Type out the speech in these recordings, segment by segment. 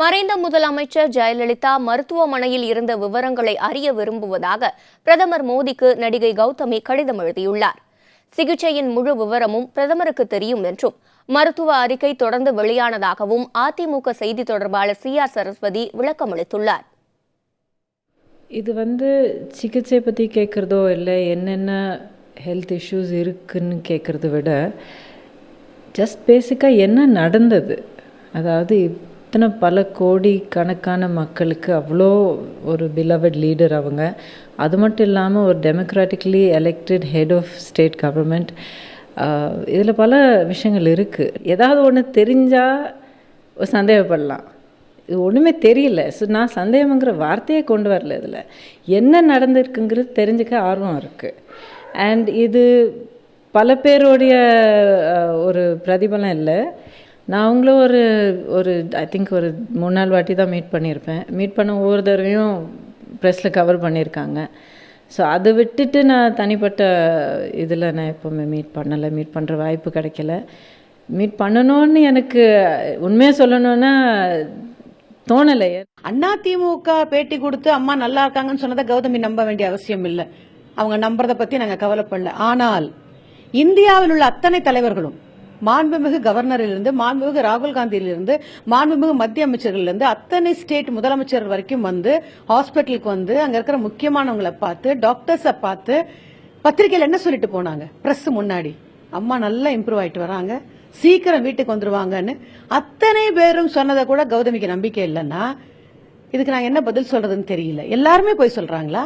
மறைந்த முதலமைச்சர் ஜெயலலிதா மருத்துவமனையில் இருந்த விவரங்களை அறிய விரும்புவதாக பிரதமர் மோடிக்கு நடிகை கௌதமி கடிதம் எழுதியுள்ளார். சிகிச்சையின் முழு விவரமும் பிரதமருக்கு தெரியும் என்றும் மருத்துவ அறிக்கை தொடர்ந்து வெளியானதாகவும் அதிமுக செய்தி தொடர்பாளர் CR சரஸ்வதி விளக்கமளித்துள்ளார். இது சிகிச்சை பற்றி கேட்குறதோ இல்லை என்னென்ன ஹெல்த் இஷ்யூஸ் இருக்குன்னு கேட்குறத விட ஜஸ்ட் பேசிக்காக என்ன நடந்தது, அதாவது இத்தனை பல கோடி கணக்கான மக்களுக்கு அவ்வளோ ஒரு பிலவட் லீடர் அவங்க, அது மட்டும் இல்லாமல் ஒரு democratically elected head of state government. இதில் பல விஷயங்கள் இருக்குது. ஏதாவது ஒன்று தெரிஞ்சால் சந்தேகப்படலாம், இது ஒன்றுமே தெரியல. ஸோ நான் சந்தேகங்கிற வார்த்தையே கொண்டு வரல. இதில் என்ன நடந்திருக்குங்கிறது தெரிஞ்சுக்க ஆர்வம் இருக்குது. அண்ட் இது பல பேருடைய ஒரு பிரதிபலம் இல்லை. நான் அவங்கள ஒரு ஐ திங்க் ஒரு 3 நாள் வாட்டி தான் மீட் பண்ணியிருப்பேன். மீட் பண்ண ஒவ்வொரு தடவையும் ப்ரெஸ்ஸில் கவர் பண்ணியிருக்காங்க. ஸோ அதை விட்டுட்டு நான் தனிப்பட்ட இதில் நான் எப்போவுமே மீட் பண்ணுற வாய்ப்பு கிடைக்கல. மீட் பண்ணணும்னு எனக்கு உண்மையாக சொல்லணும்னா தோணலை. அதிமுக பேட்டி கொடுத்து அம்மா நல்லா இருக்காங்கன்னு சொன்னதை கௌதமி நம்ப வேண்டிய அவசியம் இல்லை. அவங்க நம்புறதை பற்றி நாங்கள் கவலைப்படல. ஆனால் இந்தியாவில் உள்ள அத்தனை தலைவர்களும், மாண்புமிகு கவர்னரிலிருந்து, மாண்புமிகு ராகுல் காந்தியிலிருந்து, மாண்புமிகு மத்திய அமைச்சர்களிலிருந்து, அத்தனை ஸ்டேட் முதலமைச்சர்கள் வரைக்கும் ஹாஸ்பிட்டலுக்கு அங்க இருக்கிற முக்கியமானவங்களை பார்த்து, டாக்டர்ஸை பார்த்து, பத்திரிகையில் என்ன சொல்லிட்டு போனாங்க பிரஸ் முன்னாடி, அம்மா நல்லா இம்ப்ரூவ் ஆயிட்டு வராங்க, சீக்கிரம் வீட்டுக்கு வந்துருவாங்கன்னு அத்தனை பேரும் சொன்னதை கூட கௌதமிக்கு நம்பிக்கை இல்லைன்னா இதுக்கு நான் என்ன பதில் சொல்றதுன்னு தெரியல. எல்லாருமே போய் சொல்றாங்களா?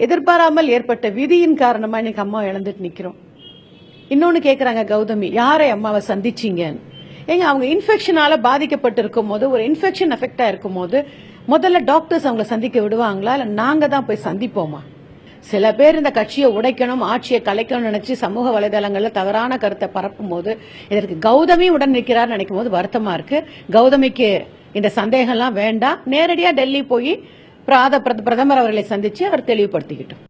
எதிர்பாராமல் ஏற்பட்ட விதியின் காரணமா இன்னைக்கு அம்மா இழந்துட்டு நிக்கிறோம். இன்னொன்னு கேக்குறாங்க கௌதமி, யாரை அம்மாவை சந்திச்சீங்கன்னு. ஏங்க, அவங்க இன்ஃபெக்ஷனால பாதிக்கப்பட்டு இருக்கும் போது, ஒரு இன்ஃபெக்ஷன் எஃபெக்டா இருக்கும் போது முதல்ல டாக்டர்ஸ் அவங்களை சந்திக்க விடுவாங்களா, இல்ல நாங்க தான் போய் சந்திப்போமா? சில பேர் இந்த கட்சியை உடைக்கணும், ஆட்சியை கலைக்கணும்னு நினைச்சு சமூக வலைதளங்கள்ல தவறான கருத்தை பரப்பும் போது இதற்கு கௌதமி உடன் நிற்கிறார் நினைக்கும் போது வருத்தமா இருக்கு. கௌதமிக்கு இந்த சந்தேகம்லாம் வேண்டாம். நேரடியா டெல்லி போய் பிரதமர் அவர்களை சந்திச்சு அவர் தெளிவுபடுத்திக்கிட்டோம்.